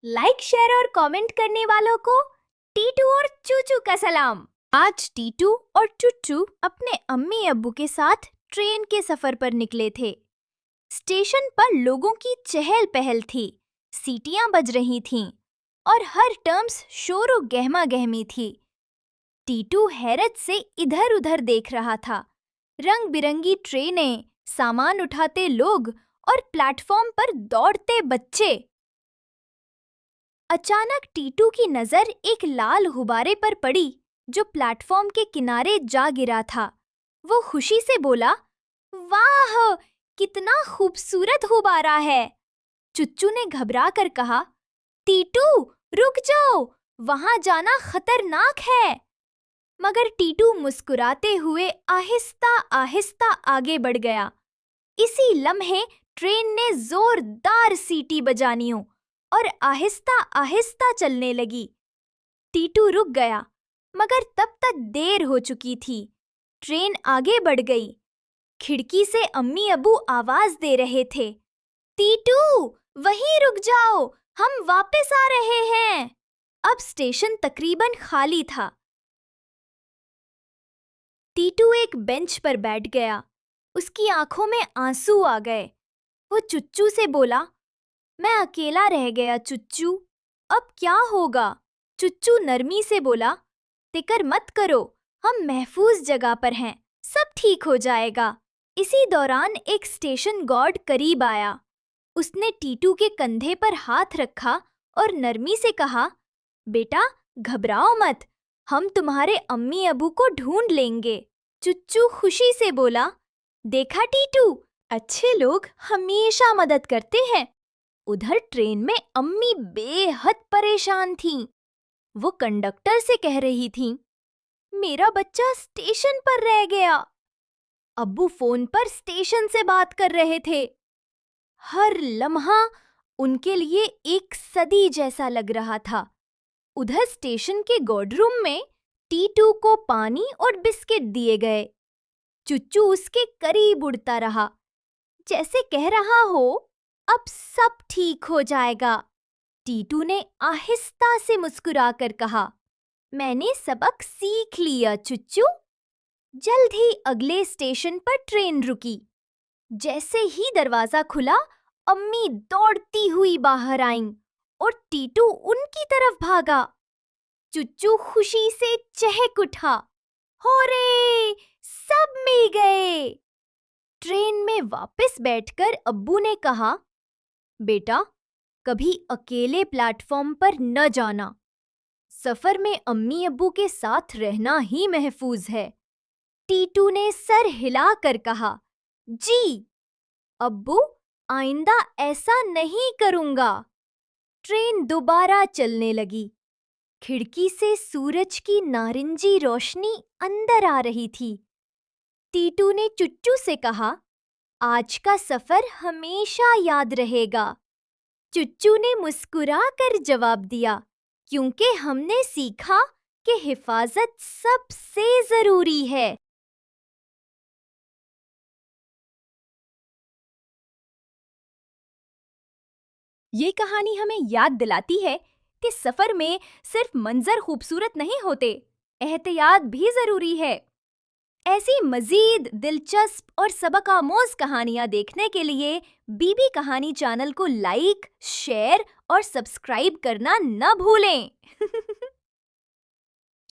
Like share और comment करने वालों को टीटू और चूचू का सलाम। आज टीटू और चूचू अपने अम्मी अब्बू के साथ ट्रेन के सफर पर निकले थे। स्टेशन पर लोगों की चहल पहल थी, सीटियां बज रही थीं और हर टर्म्स शोर गहमा गहमी थी। टीटू हैरत से इधर उधर देख रहा था। रंग बिरंगी ट्रेनें, सामान उठाते लोग और प्लेटफॉर्म पर दौड़ते बच्चे। अचानक टीटू की नजर एक लाल गुब्बारे पर पड़ी जो प्लेटफॉर्म के किनारे जा गिरा था। वो खुशी से बोला, वाह, कितना खूबसूरत गुब्बारा है। चुच्चू ने घबरा कर कहा, टीटू रुक जाओ, वहां जाना खतरनाक है। मगर टीटू मुस्कुराते हुए आहिस्ता आहिस्ता आगे बढ़ गया। इसी लम्हे ट्रेन ने जोरदार सीटी बजानियों और आहिस्ता आहिस्ता चलने लगी। टीटू रुक गया, मगर तब तक देर हो चुकी थी। ट्रेन आगे बढ़ गई। खिड़की से अम्मी अब्बू आवाज दे रहे थे, टीटू वहीं रुक जाओ, हम वापस आ रहे हैं। अब स्टेशन तकरीबन खाली था। टीटू एक बेंच पर बैठ गया। उसकी आंखों में आंसू आ गए। वो चुच्चू से बोला, मैं अकेला रह गया चुच्चू, अब क्या होगा? चुच्चू नरमी से बोला, फिक्र मत करो, हम महफूज जगह पर हैं, सब ठीक हो जाएगा। इसी दौरान एक स्टेशन गार्ड करीब आया। उसने टीटू के कंधे पर हाथ रखा और नरमी से कहा, बेटा घबराओ मत, हम तुम्हारे अम्मी अबू को ढूंढ लेंगे। चुच्चू खुशी से बोला, देखा टीटू, अच्छे लोग हमेशा मदद करते हैं। उधर ट्रेन में अम्मी बेहद परेशान थीं। वो कंडक्टर से कह रही थीं, मेरा बच्चा स्टेशन पर रह गया। अब्बू फोन पर स्टेशन से बात कर रहे थे। हर लम्हा उनके लिए एक सदी जैसा लग रहा था। उधर स्टेशन के गार्ड रूम में टीटू को पानी और बिस्किट दिए गए। चुच्चू उसके करीब उड़ता रहा, जैसे कह रहा हो, अब सब ठीक हो जाएगा। टीटू ने आहिस्ता से मुस्कुराकर कहा, मैंने सबक सीख लिया चुच्चू। जल्द ही अगले स्टेशन पर ट्रेन रुकी। जैसे ही दरवाजा खुला, अम्मी दौड़ती हुई बाहर आईं और टीटू उनकी तरफ भागा। चुच्चू खुशी से चहक उठा, होरे, सब मिल गए। ट्रेन में वापस बैठकर अब्बू ने कहा, बेटा कभी अकेले प्लेटफॉर्म पर न जाना। सफर में अम्मी अब्बू के साथ रहना ही महफूज है। टीटू ने सर हिलाकर कहा, जी अब्बू, आइंदा ऐसा नहीं करूंगा। ट्रेन दोबारा चलने लगी। खिड़की से सूरज की नारंगी रोशनी अंदर आ रही थी। टीटू ने चुच्चू से कहा, आज का सफर हमेशा याद रहेगा। चुच्चू ने मुस्कुरा कर जवाब दिया, क्योंकि हमने सीखा कि हिफाजत सबसे जरूरी है। ये कहानी हमें याद दिलाती है कि सफर में सिर्फ मंजर खूबसूरत नहीं होते, एहतियात भी जरूरी है। ऐसी मजीद दिलचस्प और सबक आमोज कहानियां देखने के लिए बीबी कहानी चैनल को लाइक, शेयर और सब्सक्राइब करना न भूलें।